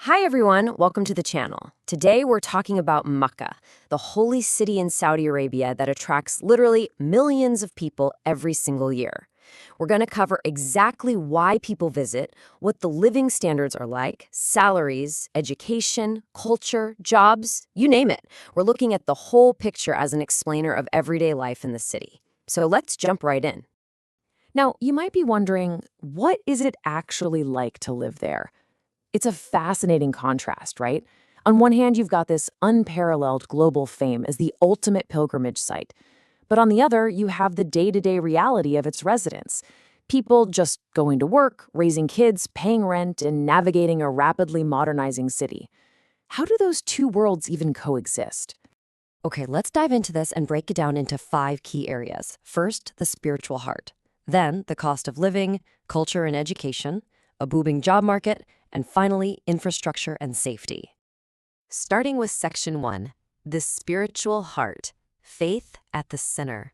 Hi everyone, welcome to the channel. Today we're talking about Makkah, the holy city in Saudi Arabia that attracts literally millions of people every single year. We're going to cover exactly why people visit, what the living standards are like, salaries, education, culture, jobs, you name it. We're looking at the whole picture as an explainer of everyday life in the city. So let's jump right in. Now, you might be wondering, what is it actually like to live there? It's a fascinating contrast, right? On one hand, you've got this unparalleled global fame as the ultimate pilgrimage site. But on the other, you have the day-to-day reality of its residents. People just going to work, raising kids, paying rent, and navigating a rapidly modernizing city. How do those two worlds even coexist? Okay, let's dive into this and break it down into 5 key areas. First, the spiritual heart. Then, the cost of living, culture and education, a booming job market, and finally, infrastructure and safety. Starting with Section 1, the spiritual heart, faith at the center.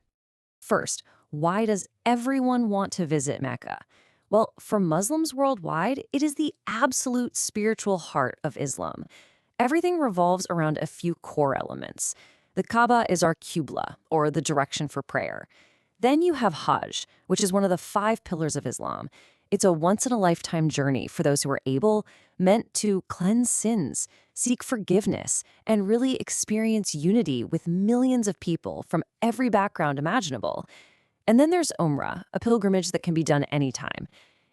First, why does everyone want to visit Mecca? Well, for Muslims worldwide, it is the absolute spiritual heart of Islam. Everything revolves around a few core elements. The Kaaba is our qibla, or the direction for prayer. Then you have Hajj, which is one of the 5 pillars of Islam. It's a once-in-a-lifetime journey for those who are able, meant to cleanse sins, seek forgiveness, and really experience unity with millions of people from every background imaginable. And then there's Umrah, a pilgrimage that can be done anytime.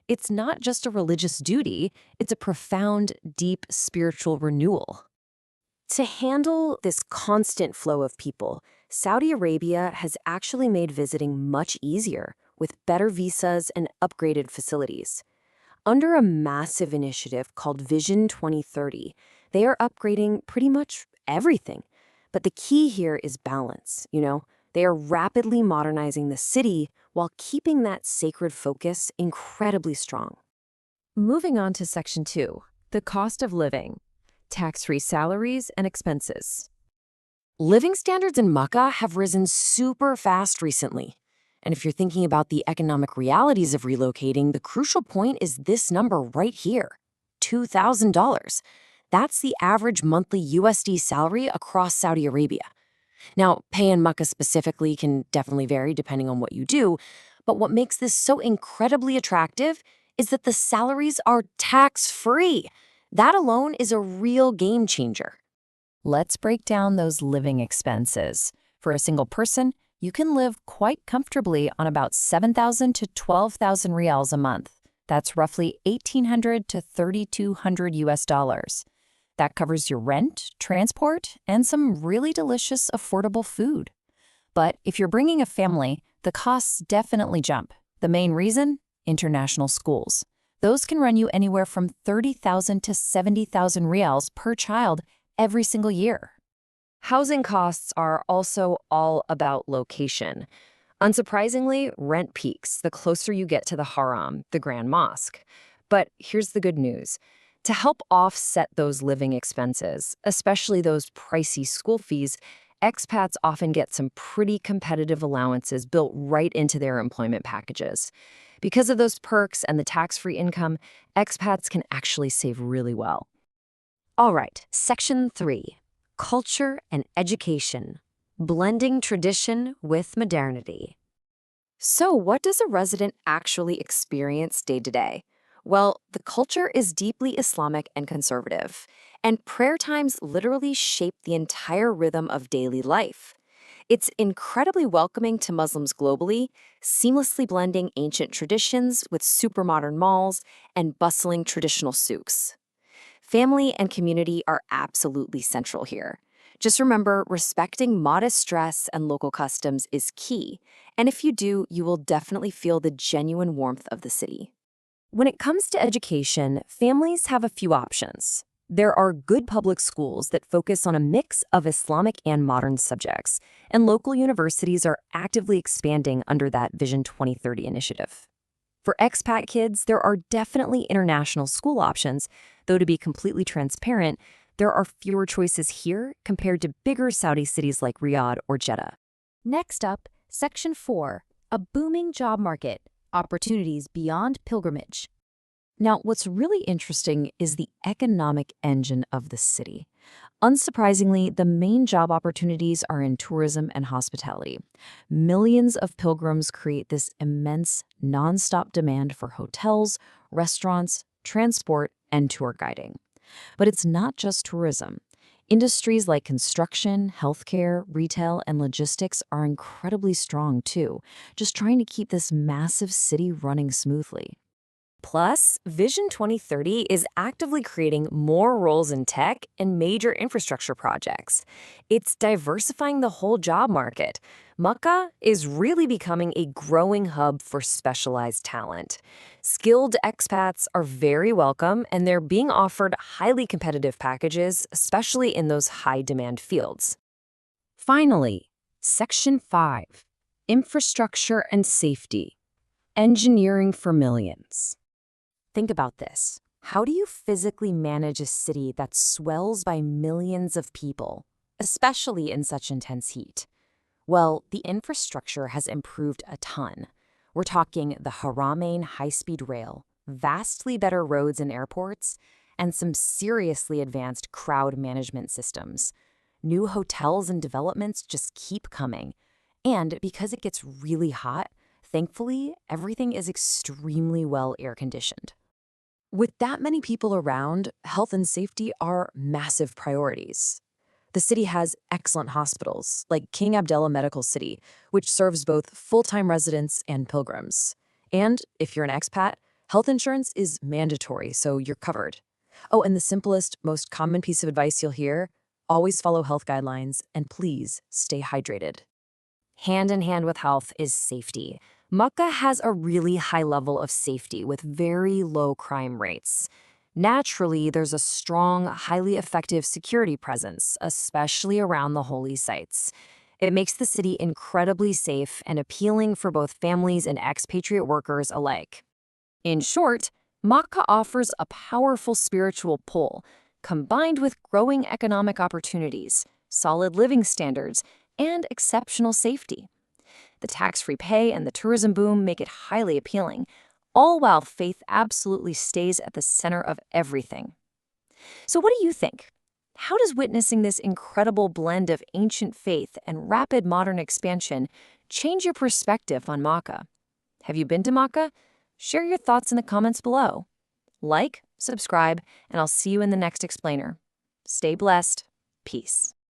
It's not just a religious duty, it's a profound, deep spiritual renewal. To handle this constant flow of people, Saudi Arabia has actually made visiting much easier with better visas and upgraded facilities. Under a massive initiative called Vision 2030, they are upgrading pretty much everything. But the key here is balance, They are rapidly modernizing the city while keeping that sacred focus incredibly strong. Moving on to Section 2, the cost of living, tax-free salaries and expenses. Living standards in Makkah have risen super fast recently. And if you're thinking about the economic realities of relocating, the crucial point is this number right here, $2,000. That's the average monthly USD salary across Saudi Arabia. Now, pay in Makkah specifically can definitely vary depending on what you do, but what makes this so incredibly attractive is that the salaries are tax-free. That alone is a real game changer. Let's break down those living expenses. For a single person, you can live quite comfortably on about 7,000 to 12,000 rials a month. That's roughly 1,800 to 3,200 US dollars. That covers your rent, transport, and some really delicious, affordable food. But if you're bringing a family, the costs definitely jump. The main reason? International schools. Those can run you anywhere from 30,000 to 70,000 rials per child every single year. Housing costs are also all about location. Unsurprisingly, rent peaks the closer you get to the Haram, the Grand Mosque. But here's the good news. To help offset those living expenses, especially those pricey school fees, expats often get some pretty competitive allowances built right into their employment packages. Because of those perks and the tax-free income, expats can actually save really well. All right, Section 3. Culture and education, blending tradition with modernity. So what does a resident actually experience day to day? Well, the culture is deeply Islamic and conservative, and prayer times literally shape the entire rhythm of daily life. It's incredibly welcoming to Muslims globally, seamlessly blending ancient traditions with super modern malls and bustling traditional souks. Family and community are absolutely central here. Just remember, respecting modest dress and local customs is key, and if you do, you will definitely feel the genuine warmth of the city. When it comes to education, families have a few options. There are good public schools that focus on a mix of Islamic and modern subjects, and local universities are actively expanding under that Vision 2030 initiative. For expat kids, there are definitely international school options, though to be completely transparent, there are fewer choices here compared to bigger Saudi cities like Riyadh or Jeddah. Next up, Section 4, a booming job market, opportunities beyond pilgrimage. Now, what's really interesting is the economic engine of the city. Unsurprisingly, the main job opportunities are in tourism and hospitality. Millions of pilgrims create this immense, nonstop demand for hotels, restaurants, transport, and tour guiding. But it's not just tourism. Industries like construction, healthcare, retail, and logistics are incredibly strong too, just trying to keep this massive city running smoothly. Plus, Vision 2030 is actively creating more roles in tech and major infrastructure projects. It's diversifying the whole job market. Makkah is really becoming a growing hub for specialized talent. Skilled expats are very welcome, and they're being offered highly competitive packages, especially in those high-demand fields. Finally, Section 5, Infrastructure and Safety, Engineering for Millions. Think about this. How do you physically manage a city that swells by millions of people, especially in such intense heat? Well, the infrastructure has improved a ton. We're talking the Haramain high-speed rail, vastly better roads and airports, and some seriously advanced crowd management systems. New hotels and developments just keep coming. And because it gets really hot, thankfully, everything is extremely well air-conditioned. With that many people around, health and safety are massive priorities. The city has excellent hospitals, like King Abdullah Medical City, which serves both full-time residents and pilgrims. And if you're an expat, health insurance is mandatory, so you're covered. Oh, and the simplest, most common piece of advice you'll hear, always follow health guidelines and please stay hydrated. Hand in hand with health is safety. Makkah has a really high level of safety with very low crime rates. Naturally, there's a strong, highly effective security presence, especially around the holy sites. It makes the city incredibly safe and appealing for both families and expatriate workers alike. In short, Makkah offers a powerful spiritual pull, combined with growing economic opportunities, solid living standards, and exceptional safety. The tax-free pay and the tourism boom make it highly appealing, all while faith absolutely stays at the center of everything. So what do you think? How does witnessing this incredible blend of ancient faith and rapid modern expansion change your perspective on Makkah? Have you been to Makkah? Share your thoughts in the comments below. Like, subscribe, and I'll see you in the next explainer. Stay blessed. Peace.